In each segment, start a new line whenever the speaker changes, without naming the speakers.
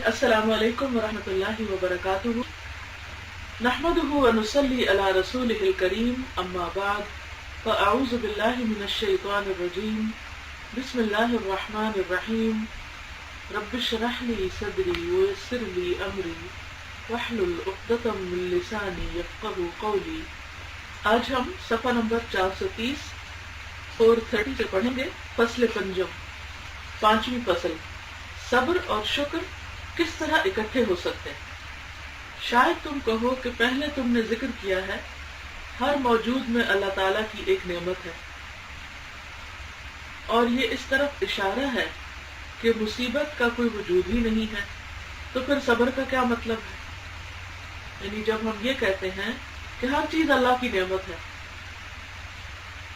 السلام علیکم ورحمۃ اللہ وبرکاتہ، نحمده ونصلی علی رسوله الکریم، اما بعد فاعوذ باللہ من الشیطان الرجیم، بسم اللہ الرحمن الرحیم، رب اشرح لی صدری ویسر لی امری واحلل عقدۃ من لسانی یفقہوا قولی۔ آج ہم صفحہ نمبر 430 430 سے پڑھیں گے فصل پنجم، پانچویں فصل، صبر اور شکر کس طرح اکٹھے ہو سکتے ہیں۔ شاید تم کہو کہ پہلے تم نے ذکر کیا ہے ہر موجود میں اللہ تعالیٰ کی ایک نعمت ہے، اور یہ اس طرف اشارہ ہے کہ مصیبت کا کوئی وجود ہی نہیں ہے، تو پھر صبر کا کیا مطلب ہے؟ یعنی جب ہم یہ کہتے ہیں کہ ہر چیز اللہ کی نعمت ہے،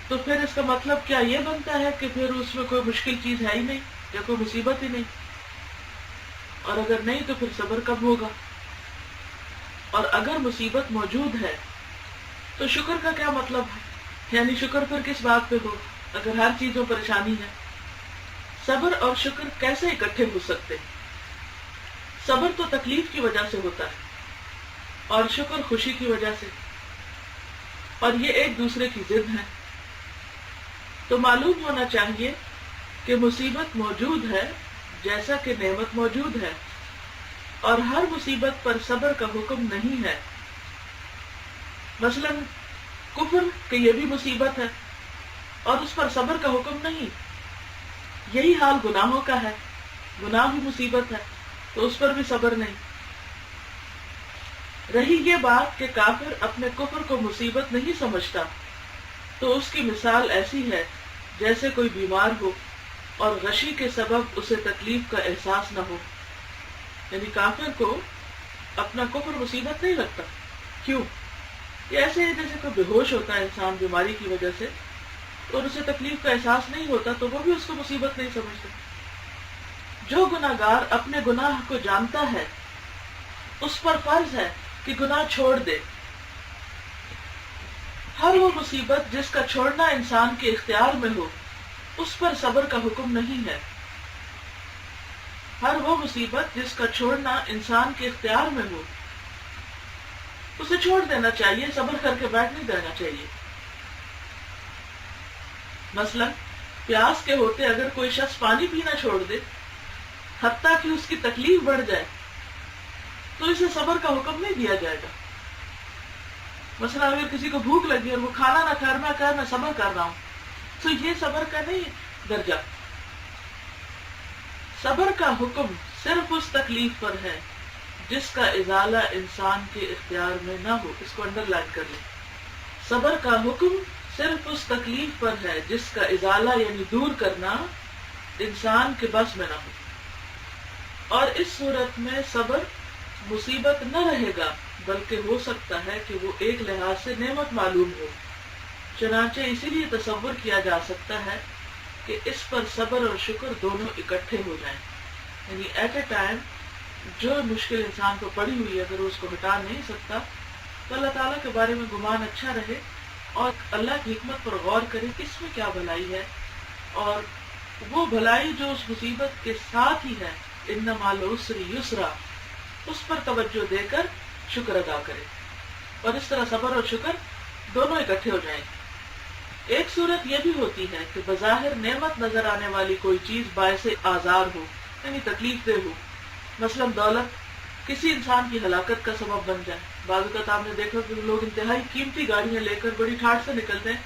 تو پھر اس کا مطلب کیا یہ بنتا ہے کہ پھر اس میں کوئی مشکل چیز ہے ہی نہیں یا کوئی مصیبت ہی نہیں؟ اور اگر نہیں تو پھر صبر کب ہوگا؟ اور اگر مصیبت موجود ہے تو شکر کا کیا مطلب ہے؟ یعنی شکر پھر کس بات پہ ہو اگر ہر چیزوں پریشانی ہے؟ صبر اور شکر کیسے اکٹھے ہو سکتے ہیں؟ صبر تو تکلیف کی وجہ سے ہوتا ہے اور شکر خوشی کی وجہ سے، اور یہ ایک دوسرے کی ضد ہے۔ تو معلوم ہونا چاہیے کہ مصیبت موجود ہے جیسا کہ نعمت موجود ہے، اور ہر مصیبت پر صبر کا حکم نہیں ہے۔ مثلا کفر کہ یہ بھی مصیبت ہے اور اس پر صبر کا حکم نہیں۔ یہی حال گناہوں کا ہے، گناہ بھی مصیبت ہے تو اس پر بھی صبر نہیں۔ رہی یہ بات کہ کافر اپنے کفر کو مصیبت نہیں سمجھتا، تو اس کی مثال ایسی ہے جیسے کوئی بیمار ہو اور غشی کے سبب اسے تکلیف کا احساس نہ ہو۔ یعنی کافر کو اپنا کفر مصیبت نہیں لگتا۔ کیوں؟ یہ ایسے ہے جیسے کوئی بے ہوش ہوتا ہے انسان بیماری کی وجہ سے، اور اسے تکلیف کا احساس نہیں ہوتا تو وہ بھی اس کو مصیبت نہیں سمجھتا۔ جو گناہگار اپنے گناہ کو جانتا ہے اس پر فرض ہے کہ گناہ چھوڑ دے۔ ہر وہ مصیبت جس کا چھوڑنا انسان کے اختیار میں ہو اس پر صبر کا حکم نہیں ہے۔ ہر وہ مصیبت جس کا چھوڑنا انسان کے اختیار میں ہو اسے چھوڑ دینا چاہیے، صبر کر کے بیٹھ نہیں دینا چاہیے۔ مثلا پیاس کے ہوتے اگر کوئی شخص پانی پینا چھوڑ دے حتیٰ کہ اس کی تکلیف بڑھ جائے تو اسے صبر کا حکم نہیں دیا جائے گا۔ مثلا اگر کسی کو بھوک لگی اور وہ کھانا نہ کھائے، میں کہا میں صبر کر رہا ہوں، تو یہ صبر کا نہیں درجہ۔ صبر کا حکم صرف اس تکلیف پر ہے جس کا ازالہ انسان کے اختیار میں نہ ہو۔ اس کو انڈر لائن کر لیں۔ صبر کا حکم صرف اس تکلیف پر ہے جس کا ازالہ یعنی دور کرنا انسان کے بس میں نہ ہو، اور اس صورت میں صبر مصیبت نہ رہے گا بلکہ ہو سکتا ہے کہ وہ ایک لحاظ سے نعمت معلوم ہو۔ چنانچہ اسی لیے تصور کیا جا سکتا ہے کہ اس پر صبر اور شکر دونوں اکٹھے ہو جائیں، یعنی ایٹ اے ٹائم جو مشکل انسان کو پڑی ہوئی ہے اگر اس کو ہٹا نہیں سکتا تو اللہ تعالیٰ کے بارے میں گمان اچھا رہے اور اللہ کی حکمت پر غور کرے کہ اس میں کیا بھلائی ہے، اور وہ بھلائی جو اس مصیبت کے ساتھ ہی ہے، ان مع العسر یسرا، اس پر توجہ دے کر شکر ادا کرے، اور اس طرح صبر اور شکر دونوں اکٹھے ہو جائیں۔ ایک صورت یہ بھی ہوتی ہے کہ بظاہر نعمت نظر آنے والی کوئی چیز باعث آزار ہو، یعنی تکلیف دہ ہو۔ مثلا دولت کسی انسان کی ہلاکت کا سبب بن جائے۔ بعض اوقات آپ نے دیکھا کہ لوگ انتہائی قیمتی گاڑیاں لے کر بڑی ٹھاٹھ سے نکلتے ہیں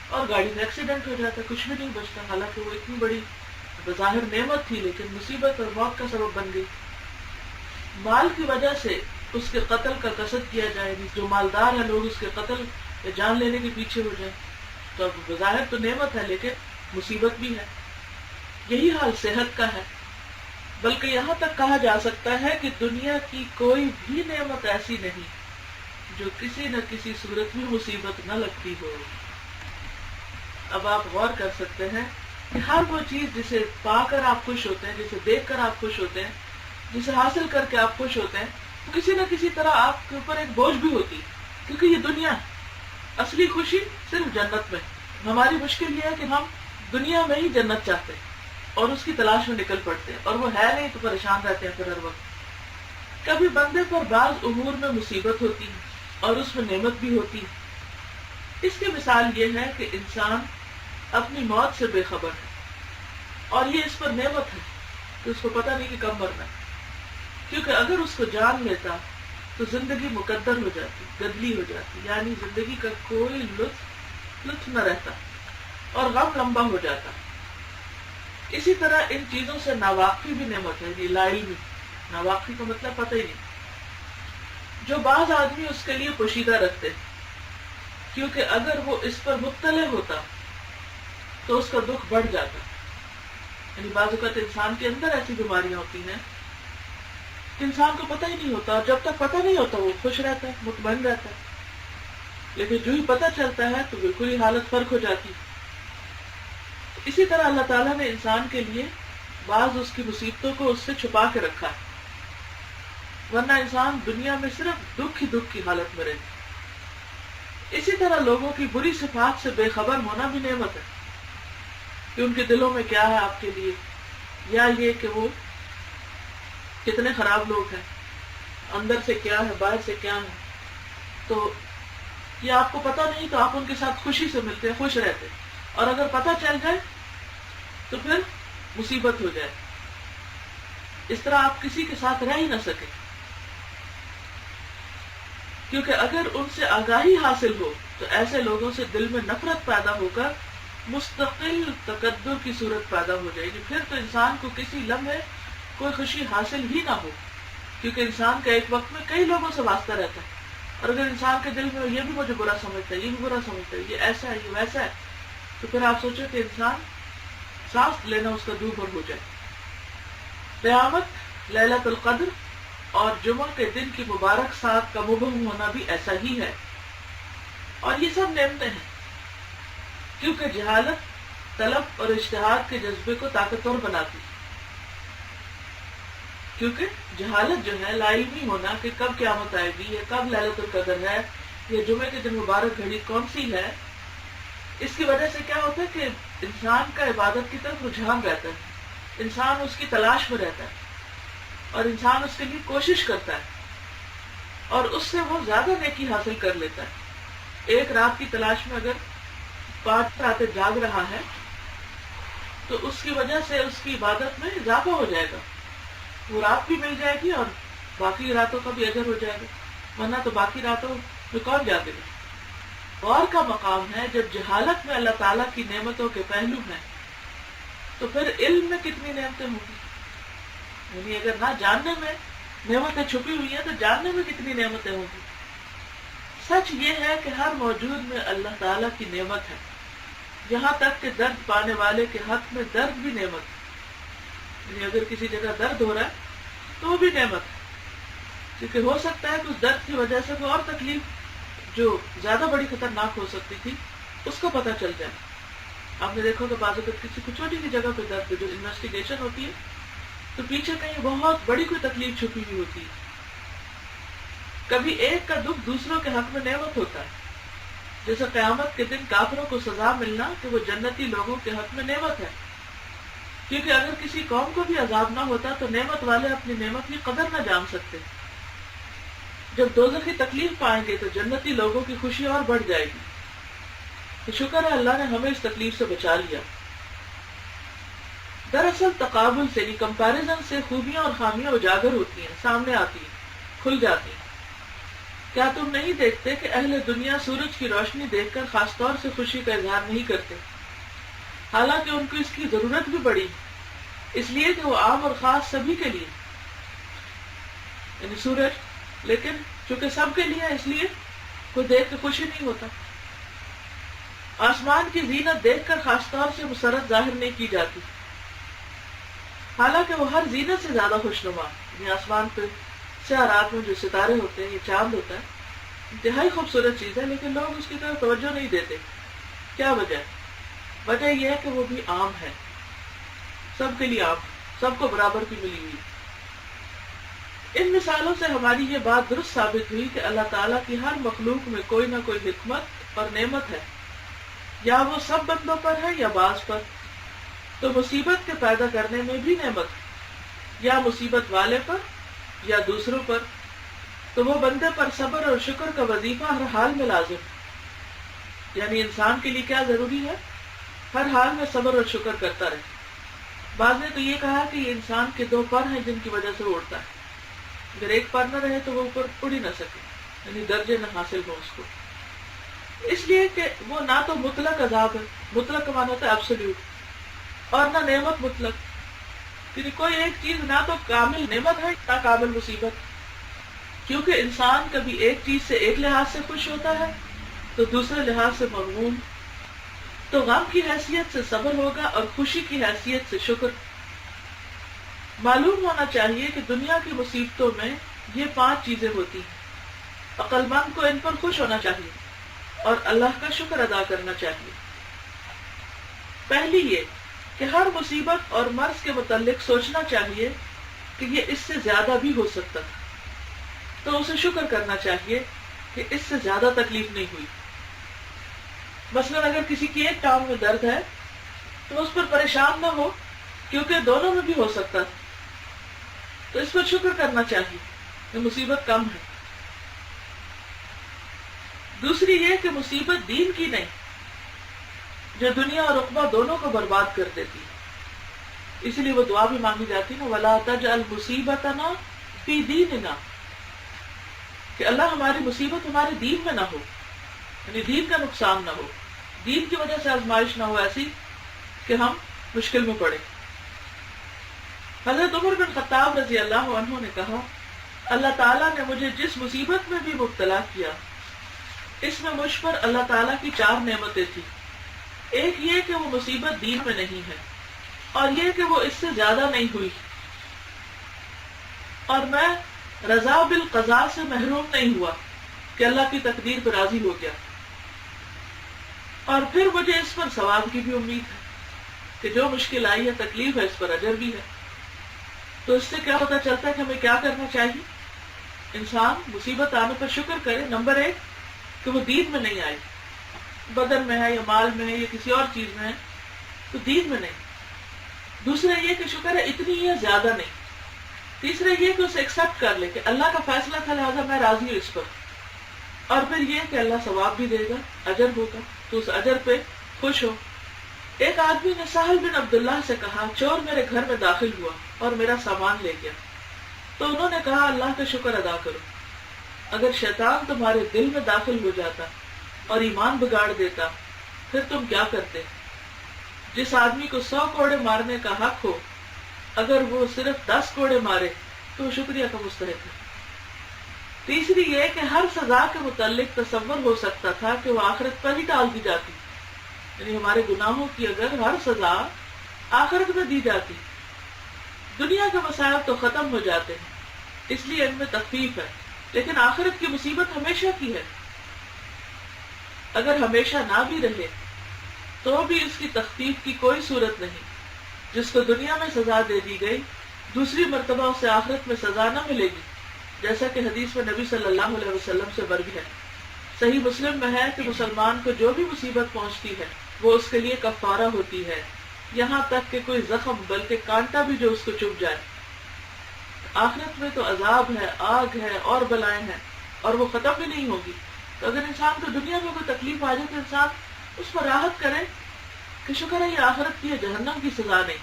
اور گاڑی میں ایکسیڈنٹ ہو جاتا ہے، کچھ بھی نہیں بچتا، حالانکہ وہ اتنی بڑی بظاہر نعمت تھی لیکن مصیبت اور موت کا سبب بن گئی۔ مال کی وجہ سے اس کے قتل کا قصد کیا جائے، جو مالدار ہے لوگ اس کے قتل یا جان لینے کے پیچھے ہو جائیں، تو اب بظاہر تو نعمت ہے لیکن مصیبت بھی ہے۔ یہی حال صحت کا ہے، بلکہ یہاں تک کہا جا سکتا ہے کہ دنیا کی کوئی بھی نعمت ایسی نہیں جو کسی نہ کسی صورت میں مصیبت نہ لگتی ہو۔ اب آپ غور کر سکتے ہیں کہ ہر وہ چیز جسے پا کر آپ خوش ہوتے ہیں، جسے دیکھ کر آپ خوش ہوتے ہیں، جسے حاصل کر کے آپ خوش ہوتے ہیں، تو کسی نہ کسی طرح آپ کے اوپر ایک بوجھ بھی ہوتی ہے، کیونکہ یہ دنیا اصلی خوشی صرف جنت میں۔ ہماری مشکل یہ ہے کہ ہم دنیا میں ہی جنت چاہتے ہیں اور اس کی تلاش میں نکل پڑتے ہیں، اور وہ ہے نہیں تو پریشان رہتے ہیں پھر ہر وقت۔ کبھی بندے پر بعض امور میں مصیبت ہوتی ہے اور اس میں نعمت بھی ہوتی ہے۔ اس کی مثال یہ ہے کہ انسان اپنی موت سے بے خبر ہے اور یہ اس پر نعمت ہے کہ اس کو پتہ نہیں کہ کب مرنا ہے، کیونکہ اگر اس کو جان لیتا تو زندگی مقدر ہو جاتی، گدلی ہو جاتی، یعنی زندگی کا کوئی لطف نہ رہتا اور غم لمبا ہو جاتا۔ اسی طرح ان چیزوں سے ناواقفی بھی نعمت ہے، لا علمی، ناواقفی کا مطلب پتہ ہی نہیں، جو بعض آدمی اس کے لیے پوشیدہ رکھتے ہیں، کیونکہ اگر وہ اس پر مطلع ہوتا تو اس کا دکھ بڑھ جاتا۔ یعنی بعض اوقات انسان کے اندر ایسی بیماریاں ہوتی ہیں کہ انسان کو پتہ ہی نہیں ہوتا، اور جب تک پتہ نہیں ہوتا وہ خوش رہتا ہے، مطمئن رہتا ہے، لیکن جو ہی پتہ چلتا ہے تو بالکل ہی حالت فرق ہو جاتی۔ اسی طرح اللہ تعالیٰ نے انسان کے لیے بعض اس کی مصیبتوں کو اس سے چھپا کے رکھا ہے، ورنہ انسان دنیا میں صرف دکھ ہی دکھ کی حالت میں رہتا۔ اسی طرح لوگوں کی بری صفات سے بے خبر ہونا بھی نعمت ہے، کہ ان کے دلوں میں کیا ہے آپ کے لیے، یا یہ کہ وہ کتنے خراب لوگ ہیں، اندر سے کیا ہے، باہر سے کیا ہے، تو یہ آپ کو پتہ نہیں تو آپ ان کے ساتھ خوشی سے ملتے ہیں، خوش رہتے ہیں، اور اگر پتہ چل جائے تو پھر مصیبت ہو جائے، اس طرح آپ کسی کے ساتھ رہ ہی نہ سکے، کیونکہ اگر ان سے آگاہی حاصل ہو تو ایسے لوگوں سے دل میں نفرت پیدا ہو کر مستقل تقدر کی صورت پیدا ہو جائے گی، پھر تو انسان کو کسی لمحے کوئی خوشی حاصل ہی نہ ہو، کیونکہ انسان کا ایک وقت میں کئی لوگوں سے واسطہ رہتا ہے، اور اگر انسان کے دل میں یہ بھی مجھے برا سمجھتا ہے، یہ بھی برا سمجھتا ہے، یہ ایسا ہے، یہ ویسا ہے، تو پھر آپ سوچو کہ انسان سانس لینا اس کا دوبھر ہو جائے۔ قیامت، لیلۃ القدر اور جمعہ کے دن کی مبارک ساتھ کا مبہم ہونا بھی ایسا ہی ہے، اور یہ سب نعمتیں ہیں، کیونکہ جہالت طلب اور اجتہاد کے جذبے کو طاقتور بناتی ہے۔ کیونکہ جہالت جو ہے، لا علمی ہونا کہ کب قیامت آئے گی، یا کب لیلۃ القدر ہے، یا جمعے کے دن مبارک گھڑی کون سی ہے، اس کی وجہ سے کیا ہوتا ہے کہ انسان کا عبادت کی طرف رجحان رہتا ہے، انسان اس کی تلاش میں رہتا ہے، اور انسان اس کے لیے کوشش کرتا ہے، اور اس سے وہ زیادہ نیکی حاصل کر لیتا ہے۔ ایک رات کی تلاش میں اگر 5 راتیں جاگ رہا ہے تو اس کی وجہ سے اس کی عبادت میں اضافہ ہو جائے گا، وہ رات بھی مل جائے گی اور باقی راتوں کا بھی اجر ہو جائے گا، ورنہ تو باقی راتوں میں کون جاگے گا۔ غور کا مقام ہے، جب جہالت میں اللہ تعالیٰ کی نعمتوں کے پہلو ہیں تو پھر علم میں کتنی نعمتیں ہوں گی، یعنی اگر نہ جاننے میں نعمتیں چھپی ہوئی ہیں تو جاننے میں کتنی نعمتیں ہوں گی۔ سچ یہ ہے کہ ہر موجود میں اللہ تعالیٰ کی نعمت ہے، یہاں تک کہ درد پانے والے کے حق میں درد بھی نعمت ہے، یعنی اگر کسی جگہ درد ہو رہا ہے تو وہ بھی نعمت ہے، کیونکہ ہو سکتا ہے کہ اس درد کی وجہ سے کوئی اور تکلیف جو زیادہ بڑی خطرناک ہو سکتی تھی اس کو پتہ چل جائے۔ آپ نے دیکھا کہ بعض اوقات کسی کو چھوٹی سی جگہ پہ درد، جو انویسٹیگیشن ہوتی ہے تو پیچھے کہیں بہت بڑی کوئی تکلیف چھپی ہوئی ہوتی ہے۔ کبھی ایک کا دکھ دوسروں کے حق میں نعمت ہوتا ہے، جیسے قیامت کے دن کافروں کو سزا ملنا کہ وہ جنتی لوگوں کے حق میں نعمت ہے، کیونکہ اگر کسی قوم کو بھی عذاب نہ ہوتا تو نعمت والے اپنی نعمت کی قدر نہ جان سکتے۔ جب دوزخی تکلیف پائیں گے تو جنتی لوگوں کی خوشی اور بڑھ جائے گی، تو شکر ہے اللہ نے ہمیں اس تکلیف سے بچا لیا۔ دراصل تقابل سے، یعنی کمپیریزن سے خوبیاں اور خامیاں اجاگر ہوتی ہیں، سامنے آتی ہیں، کھل جاتی ہیں۔ کیا تم نہیں دیکھتے کہ اہل دنیا سورج کی روشنی دیکھ کر خاص طور سے خوشی کا اظہار نہیں کرتے، حالانکہ ان کو اس کی ضرورت بھی بڑی، اس لیے کہ وہ عام اور خاص سبھی کے لیے، یعنی سورج، لیکن چونکہ سب کے لیے اس لیے کوئی دیکھ کے خوشی نہیں ہوتا۔ آسمان کی زینت دیکھ کر خاص طور سے مسرت ظاہر نہیں کی جاتی، حالانکہ وہ ہر زینت سے زیادہ خوشنما، یعنی آسمان پہ سیاہ رات میں جو ستارے ہوتے ہیں، یہ چاند ہوتا ہے، انتہائی خوبصورت چیز ہے، لیکن لوگ اس کی طرف توجہ نہیں دیتے۔ کیا وجہ ہے؟ وجہ یہ ہے کہ وہ بھی عام ہے، سب کے لیے عام، سب کو برابر کی ملی ہوئی۔ ان مثالوں سے ہماری یہ بات درست ثابت ہوئی کہ اللہ تعالیٰ کی ہر مخلوق میں کوئی نہ کوئی حکمت اور نعمت ہے، یا وہ سب بندوں پر ہے یا بعض پر۔ تو مصیبت کے پیدا کرنے میں بھی نعمت، یا مصیبت والے پر یا دوسروں پر، تو وہ بندے پر صبر اور شکر کا وظیفہ ہر حال میں لازم ہے۔ یعنی انسان کے لیے کیا ضروری ہے؟ ہر حال میں صبر اور شکر کرتا رہے۔ بعض نے تو یہ کہا کہ یہ انسان کے دو پر ہیں جن کی وجہ سے وہ اڑتا ہے، اگر ایک پر نہ رہے تو وہ اوپر اڑ ہی نہ سکے، یعنی درجے نہ حاصل ہو اس کو، اس لیے کہ وہ نہ تو مطلق عذاب ہے، مطلق کا معنی ہوتا ہے ایبسولوٹ، اور نہ نعمت مطلق، یعنی کوئی ایک چیز نہ تو کامل نعمت ہے نہ کامل مصیبت، کیونکہ انسان کبھی ایک چیز سے ایک لحاظ سے خوش ہوتا ہے تو دوسرے لحاظ سے مغموم، تو غم کی حیثیت سے صبر ہوگا اور خوشی کی حیثیت سے شکر۔ معلوم ہونا چاہیے کہ دنیا کی مصیبتوں میں یہ 5 چیزیں ہوتی ہیں، عقل مند کو ان پر خوش ہونا چاہیے اور اللہ کا شکر ادا کرنا چاہیے۔ پہلی یہ کہ ہر مصیبت اور مرض کے متعلق سوچنا چاہیے کہ یہ اس سے زیادہ بھی ہو سکتا تھا، تو اسے شکر کرنا چاہیے کہ اس سے زیادہ تکلیف نہیں ہوئی۔ مثلا اگر کسی کی ایک ٹانگ میں درد ہے تو اس پر پریشان نہ ہو، کیونکہ دونوں میں بھی ہو سکتا تھا، تو اس پر شکر کرنا چاہیے کہ مصیبت کم ہے۔ دوسری یہ کہ مصیبت دین کی نہیں، جو دنیا اور عقبہ دونوں کو برباد کر دیتی ہے، اس لیے وہ دعا بھی مانگی جاتی نا، وَلَا تَجْعَلْ مُصِيبَتَنَا فِي دِينِنَا، کہ اللہ ہماری مصیبت ہمارے دین میں نہ ہو، یعنی دین کا نقصان نہ ہو، دین کی وجہ سے آزمائش نہ ہو ایسی کہ ہم مشکل میں پڑے۔ حضرت عمر بن خطاب رضی اللہ عنہ نے کہا، اللہ تعالیٰ نے مجھے جس مصیبت میں بھی مبتلا کیا، اس میں مجھ پر اللہ تعالیٰ کی 4 نعمتیں تھیں۔ ایک یہ کہ وہ مصیبت دین میں نہیں ہے، اور یہ کہ وہ اس سے زیادہ نہیں ہوئی، اور میں رضا بالقضاء سے محروم نہیں ہوا کہ اللہ کی تقدیر پر راضی ہو گیا، اور پھر مجھے اس پر ثواب کی بھی امید ہے کہ جو مشکل آئی ہے، تکلیف ہے، اس پر اجر بھی ہے۔ تو اس سے کیا پتہ چلتا ہے کہ ہمیں کیا کرنا چاہیے؟ انسان مصیبت آنے پر شکر کرے، نمبر 1 کہ وہ دین میں نہیں آئی، بدن میں ہے یا مال میں ہے یا کسی اور چیز میں ہے، تو دین میں نہیں۔ دوسرا یہ کہ شکر ہے اتنی ہی ہے، زیادہ نہیں۔ تیسرا یہ کہ اسے ایکسپٹ کر لے کہ اللہ کا فیصلہ تھا، لہٰذا میں راضی ہوں اس پر، اور پھر یہ کہ اللہ ثواب بھی دے گا، اجر ہوگا، تو اس اجر پہ خوش ہو۔ ایک آدمی نے سہل بن عبداللہ سے کہا، چور میرے گھر میں داخل ہوا اور میرا سامان لے گیا، تو انہوں نے کہا، اللہ کا شکر ادا کرو، اگر شیطان تمہارے دل میں داخل ہو جاتا اور ایمان بگاڑ دیتا پھر تم کیا کرتے؟ جس آدمی کو 100 کوڑے مارنے کا حق ہو، اگر وہ صرف 10 کوڑے مارے تو وہ شکریہ کا مستحق ہے۔ تیسری یہ کہ ہر سزا کے متعلق تصور ہو سکتا تھا کہ وہ آخرت پر ہی ڈال دی جاتی، یعنی ہمارے گناہوں کی اگر ہر سزا آخرت میں دی جاتی، دنیا کے مسائل تو ختم ہو جاتے ہیں، اس لیے ان میں تخفیف ہے، لیکن آخرت کی مصیبت ہمیشہ کی ہے، اگر ہمیشہ نہ بھی رہے تو بھی اس کی تخفیف کی کوئی صورت نہیں۔ جس کو دنیا میں سزا دے دی گئی، دوسری مرتبہ اسے آخرت میں سزا نہ ملے گی، جیسا کہ حدیث میں نبی صلی اللہ علیہ وسلم سے مروی ہے۔ صحیح مسلم میں ہے کہ مسلمان کو جو بھی مصیبت پہنچتی ہے وہ اس کے لیے کفارہ ہوتی ہے، یہاں تک کہ کوئی زخم بلکہ کانٹا بھی جو اس کو چبھ جائے۔ آخرت میں تو عذاب ہے، آگ ہے اور بلائیں ہیں، اور وہ ختم بھی نہیں ہوگی۔ تو اگر انسان کو دنیا میں کوئی تکلیف آ جائے تو انسان اس پر راحت کرے کہ شکر ہے یہ آخرت کی ہے، جہنم کی سزا نہیں،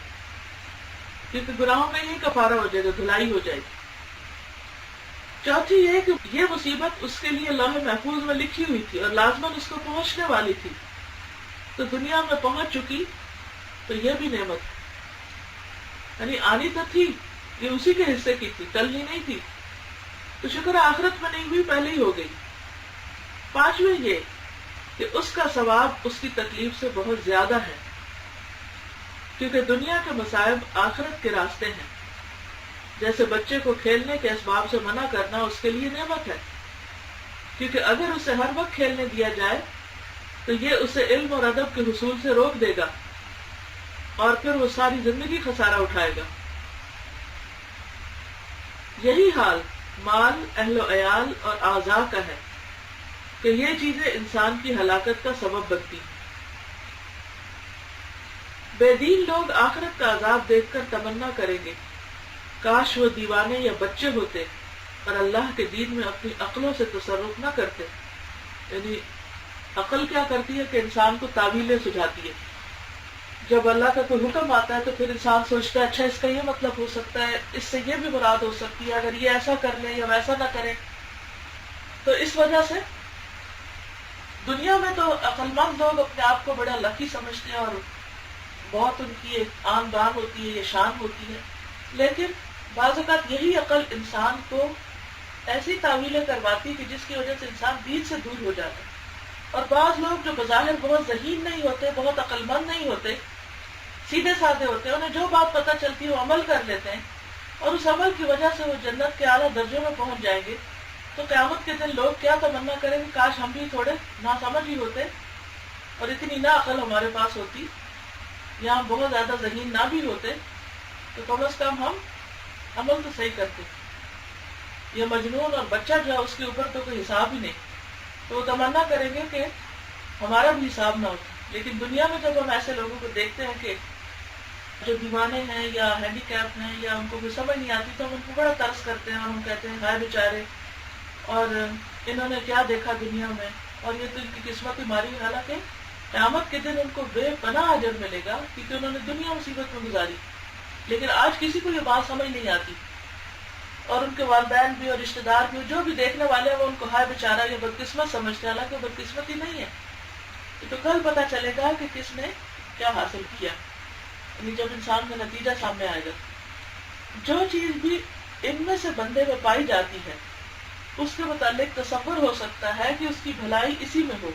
کیونکہ گناہوں میں یہی کفارہ ہو جائے گا، دھلائی ہو جائے گی۔ چوتھی یہ کہ یہ مصیبت اس کے لیے لوح محفوظ میں لکھی ہوئی تھی اور لازماً اس کو پہنچنے والی تھی، تو دنیا میں پہنچ چکی تو یہ بھی نعمت ہے، یعنی آنی تو تھی، یہ اسی کے حصے کی تھی، کل ہی نہیں تھی، تو شکر آخرت میں نہیں ہوئی، پہلے ہی ہو گئی۔ پانچویں یہ کہ اس کا ثواب اس کی تکلیف سے بہت زیادہ ہے، کیونکہ دنیا کے مصائب آخرت کے راستے ہیں۔ جیسے بچے کو کھیلنے کے اسباب سے منع کرنا اس کے لیے نعمت ہے، کیونکہ اگر اسے ہر وقت کھیلنے دیا جائے تو یہ اسے علم اور ادب کے حصول سے روک دے گا، اور پھر وہ ساری زندگی خسارہ اٹھائے گا۔ یہی حال مال، اہل و عیال اور اعضاء کا ہے کہ یہ چیزیں انسان کی ہلاکت کا سبب بنتی ہیں۔ بے دین لوگ آخرت کا عذاب دیکھ کر تمنا کریں گے کاش وہ دیوانے یا بچے ہوتے اور اللہ کے دین میں اپنی عقلوں سے تصرف نہ کرتے. یعنی عقل کیا کرتی ہے کہ انسان کو تعویلیں سجھاتی ہے. جب اللہ کا کوئی حکم آتا ہے تو پھر انسان سوچتا ہے اچھا اس کا یہ مطلب ہو سکتا ہے، اس سے یہ بھی مراد ہو سکتی ہے، اگر یہ ایسا کر لیں یا ویسا نہ کریں. تو اس وجہ سے دنیا میں تو عقل مند لوگ اپنے آپ کو بڑا لکی سمجھتے ہیں اور بہت ان کی ایک آن بان ہوتی ہے، یہ شان ہوتی ہے. لیکن بعض اوقات یہی عقل انسان کو ایسی تعویلیں کرواتی کہ جس کی وجہ سے انسان دین سے دور ہو جاتا ہے. اور بعض لوگ جو بظاہر بہت ذہین نہیں ہوتے، بہت عقل مند نہیں ہوتے، سیدھے سادے ہوتے ہیں، انہیں جو بات پتہ چلتی ہے وہ عمل کر لیتے ہیں اور اس عمل کی وجہ سے وہ جنت کے اعلیٰ درجوں میں پہنچ جائیں گے. تو قیامت کے دن لوگ کیا تمنا کریں کہ کاش ہم بھی تھوڑے ناسمجھ ہی ہوتے اور اتنی نہ عقل ہمارے پاس ہوتی، یا ہم بہت زیادہ ذہین نہ بھی ہوتے تو کم از کم ہم عمل تو صحیح کرتے. یہ مجنون اور بچہ جو ہے اس کے اوپر تو کوئی حساب ہی نہیں، تو وہ تمنا کریں گے کہ ہمارا بھی حساب نہ ہوتا. لیکن دنیا میں جب ہم ایسے لوگوں کو دیکھتے ہیں کہ جو دیوانے ہیں یا ہینڈی کیپ ہیں یا ان کو کوئی سمجھ نہیں آتی تو ہم ان کو بڑا ترس کرتے ہیں اور ہم کہتے ہیں ہائے بیچارے، اور انہوں نے کیا دیکھا دنیا میں، اور یہ تو ان کی قسمت ہی ماری. حالانکہ قیامت کے دن ان کو بے پناہ اجر ملے گا کیونکہ انہوں نے دنیا مصیبت میں گزاری. لیکن آج کسی کو یہ بات سمجھ نہیں آتی، اور ان کے والدین بھی اور رشتے دار بھی جو بھی دیکھنے والے ہیں وہ ان کو ہائے بیچارہ یہ بدقسمت سمجھتے ہیں. حالانکہ وہ بدقسمتی نہیں ہے، تو کل پتہ چلے گا کہ کس نے کیا حاصل کیا، یعنی جب انسان کا نتیجہ سامنے آئے گا. جو چیز بھی ان میں سے بندے میں پائی جاتی ہے اس کے متعلق تصور ہو سکتا ہے کہ اس کی بھلائی اسی میں ہو،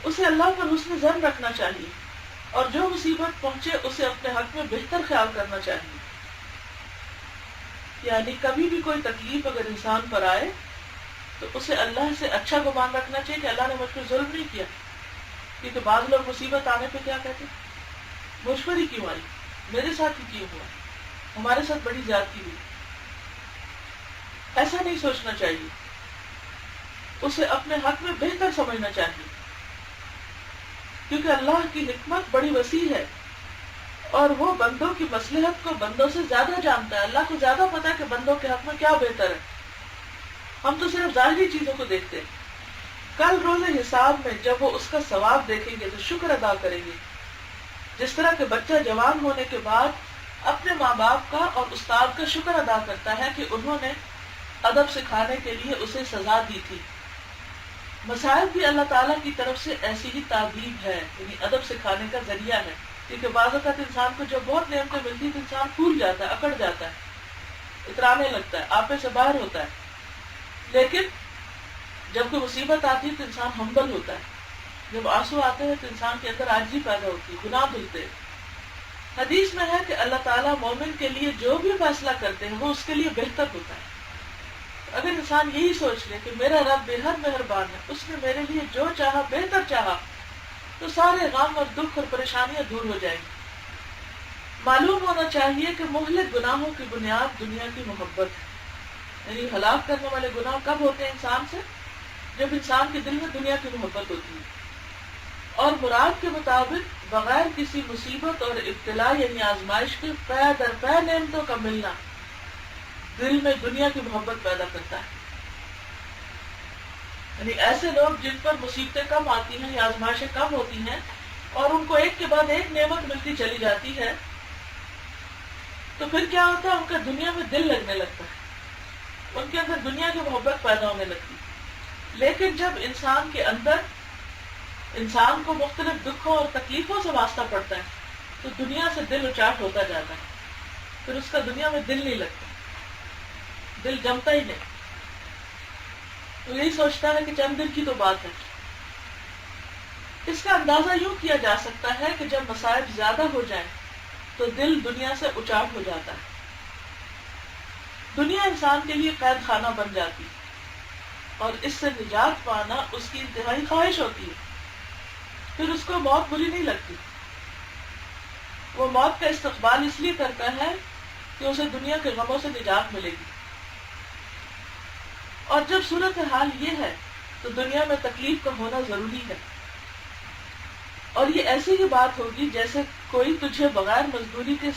اسے اللہ پر حسن ظن رکھنا چاہیے، اور جو مصیبت پہنچے اسے اپنے حق میں بہتر خیال کرنا چاہیے. یعنی کبھی بھی کوئی تکلیف اگر انسان پر آئے تو اسے اللہ سے اچھا گمان رکھنا چاہیے کہ اللہ نے مجھ پر ظلم نہیں کیا. کیونکہ بعض لوگ مصیبت آنے پہ کیا کہتے ہیں، مجھ پر ہی کیوں آئی، میرے ساتھ ہی کیوں ہوا، ہمارے ساتھ بڑی زیادتی ہوئی. ایسا نہیں سوچنا چاہیے، اسے اپنے حق میں بہتر سمجھنا چاہیے، کیونکہ اللہ کی حکمت بڑی وسیع ہے اور وہ بندوں کی مصلحت کو بندوں سے زیادہ جانتا ہے. اللہ کو زیادہ پتا ہے کہ بندوں کے حق میں کیا بہتر ہے. ہم تو صرف ظاہری چیزوں کو دیکھتے ہیں. کل روز حساب میں جب وہ اس کا ثواب دیکھیں گے تو شکر ادا کریں گے. جس طرح کہ بچہ جوان ہونے کے بعد اپنے ماں باپ کا اور استاد کا شکر ادا کرتا ہے کہ انہوں نے ادب سکھانے کے لیے اسے سزا دی تھی. مصائب بھی اللہ تعالیٰ کی طرف سے ایسی ہی تعذیب ہے، یعنی ادب سکھانے کا ذریعہ ہے. کیونکہ بعض اوقات انسان کو جب بہت نعمتیں ملتی ہیں تو انسان پھول جاتا ہے، اکڑ جاتا ہے، اترانے لگتا ہے، آپے سے باہر ہوتا ہے. لیکن جب کوئی مصیبت آتی ہے تو انسان ہمبل ہوتا ہے. جب آنسو آتے ہیں تو انسان کے اندر عاجزی پیدا ہوتی ہے، گناہ دھلتے ہیں. حدیث میں ہے کہ اللہ تعالیٰ مومن کے لیے جو بھی فیصلہ کرتے ہیں وہ اس کے لیے بہتر ہوتا ہے. اگر انسان یہی سوچ لے کہ میرا رب بے حد مہربان ہے، اس نے میرے لیے جو چاہا بہتر چاہا، تو سارے غم اور دکھ اور پریشانیاں دور ہو جائیں گی. معلوم ہونا چاہیے کہ مہلک گناہوں کی بنیاد دنیا کی محبت ہے. یعنی ہلاک کرنے والے گناہ کب ہوتے ہیں انسان سے؟ جب انسان کے دل میں دنیا کی محبت ہوتی ہے. اور مراد کے مطابق بغیر کسی مصیبت اور ابتلا یعنی آزمائش کے پے در پے نعمتوں کا ملنا دل میں دنیا کی محبت پیدا کرتا ہے. یعنی ایسے لوگ جن پر مصیبتیں کم آتی ہیں یا آزمائشیں کم ہوتی ہیں اور ان کو ایک کے بعد ایک نعمت ملتی چلی جاتی ہے، تو پھر کیا ہوتا ہے، ان کا دنیا میں دل لگنے لگتا ہے، ان کے اندر دنیا کی محبت پیدا ہونے لگتی ہے. لیکن جب انسان کے اندر انسان کو مختلف دکھوں اور تکلیفوں سے واسطہ پڑتا ہے تو دنیا سے دل اچاٹ ہوتا جاتا ہے، پھر اس کا دنیا میں دل نہیں لگتا، دل جمتا ہی نہیں. تو یہی سوچتا ہے کہ چند دن کی تو بات ہے. اس کا اندازہ یوں کیا جا سکتا ہے کہ جب مصائب زیادہ ہو جائیں تو دل دنیا سے اچاٹ ہو جاتا ہے. دنیا انسان کے لیے قید خانہ بن جاتی اور اس سے نجات پانا اس کی انتہائی خواہش ہوتی ہے. پھر اس کو موت بری نہیں لگتی. وہ موت کا استقبال اس لیے کرتا ہے کہ اسے دنیا کے غموں سے نجات ملے گی. اور جب صورتحال یہ ہے تو دنیا میں تکلیف کا ہونا ضروری ہے. اور یہ ایسی ہی بات ہوگی جیسے کوئی تجھے بغیر مزدوری کے